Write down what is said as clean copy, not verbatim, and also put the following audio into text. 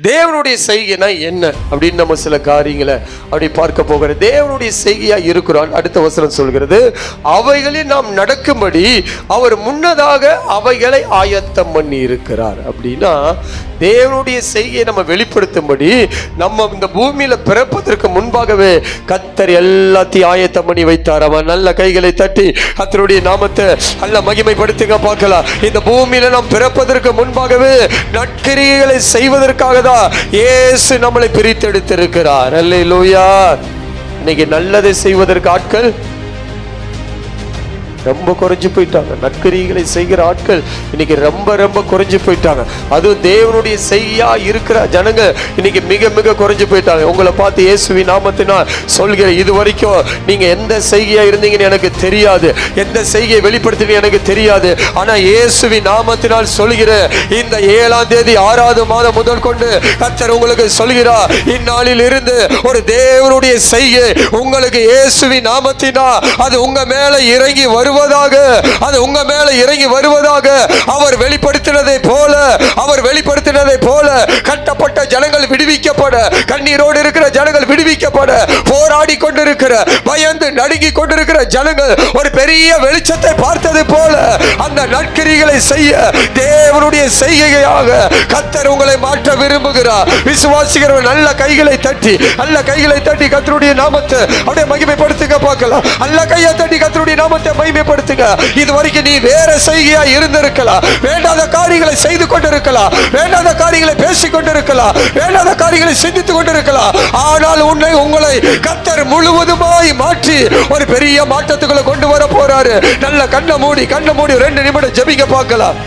தேவனுடைய செய்கைனா என்ன அப்படின்னு நம்ம சில காரியங்களை அப்படி பார்க்க போகிற தேவனுடைய செய்கையா இருக்கிறான். அடுத்த வசனம் சொல்கிறது, அவைகளில் நாம் நடக்கும்படி அவர் முன்னதாக அவைகளை ஆயத்தம் பண்ணி இருக்கிறார். அப்படின்னா தேவனுடைய செய்கையை நம்ம வெளிப்படுத்தும்படி நம்ம இந்த பூமியில பிறப்பதற்கு முன்பாகவே கர்த்தர் எல்லாத்தையும் ஆயத்தம் பண்ணி வைத்தார். அவன் நல்ல கைகளை தட்டி கர்த்தருடைய நாமத்தை நல்ல மகிமைப்படுத்துங்க பார்க்கலாம். இந்த பூமியில நாம் பிறப்பதற்கு முன்பாகவே நற்கிரியைகளை செய்வதற்காக தான் இயேசு நம்மளை பிரித்தெடுத்திருக்கிறார். அல்லேலூயா. இன்னைக்கு நல்லதை செய்வதற்கு ஆட்கள் ரொம்ப குறைஞ்சு போயிட்டாங்க. நற்கிரியைகளை செய்கிற ஆட்கள் இன்னைக்கு ரொம்ப ரொம்ப குறைஞ்சு போயிட்டாங்க. அதுவும் தேவனுடைய செய்யா இருக்கிற ஜனங்க இன்னைக்கு மிக மிக குறைஞ்சு போயிட்டாங்க. உங்களை பார்த்து இயேசுவின் நாமத்தினால் சொல்கிற, இது வரைக்கும் நீங்க எந்த செய்கையா இருந்தீங்கன்னு எனக்கு தெரியாது, எந்த செய்கையை வெளிப்படுத்தினீங்க எனக்கு தெரியாது. ஆனா இயேசுவின் நாமத்தினால் சொல்கிற, இந்த 7ஆம் தேதி 6வது மாதம் முதல் கொண்டு கர்த்தர் உங்களுக்கு சொல்கிறார், இந்நாளில் இருந்து ஒரு தேவனுடைய செய்கை உங்களுக்கு இயேசுவின் நாமத்தினால் அது உங்க மேல இறங்கி வருவதாக, அது உங்க மேல இறங்கி வருவதாக. அவர் வெளிப்படுத்தினதை போல கட்டப்பட்ட ஜனங்கள் விடுவிக்கப்பட, கண்ணீரோடு இருக்கிற ஜனங்கள் விடுவிக்கப்பட, போராடி கொண்டிருக்கிற, பயந்து நடுங்கி கொண்டிருக்கிற ஜனங்கள் ஒரு பெரிய வெளிச்சத்தை பார்த்தது போல அந்த நற்கிரிகளை செய்ய தேவனுடைய செய்கையாக கர்த்தர் உங்களை மாற்ற விரும்புகிறார். விசுவாசிக்கிறவர்கள் நல்ல கைகளை தட்டி கர்த்தருடைய நாமத்தை அப்படியே மகிமைப்படுத்துங்க பார்க்கலாம். நல்ல கையை தட்டி கர்த்தருடைய நாமத்தை மகிமைப்படுத்துங்க. இதுவரைக்கும் நீ வேற செய்கையா இருந்திருக்கலாம், வேண்டாத காரியங்களை செய்து கொண்டிருக்கலாம், வேண்டாத காரியங்களை பேசிக் கொண்டிருக்கலாம், வேண்டாத காரியங்களை சிந்தித்துக் கொண்டிருக்கலாம். ஆனால் உங்களை கர்த்தர் முழுவதுமாய் மாற்றி ஒரு பெரிய மாற்றத்துக்குள்ள கொண்டு வர போறாரு. நல்ல கண்ணை மூடி 2 நிமிடம் ஜெபிக்க பார்க்கலாம்.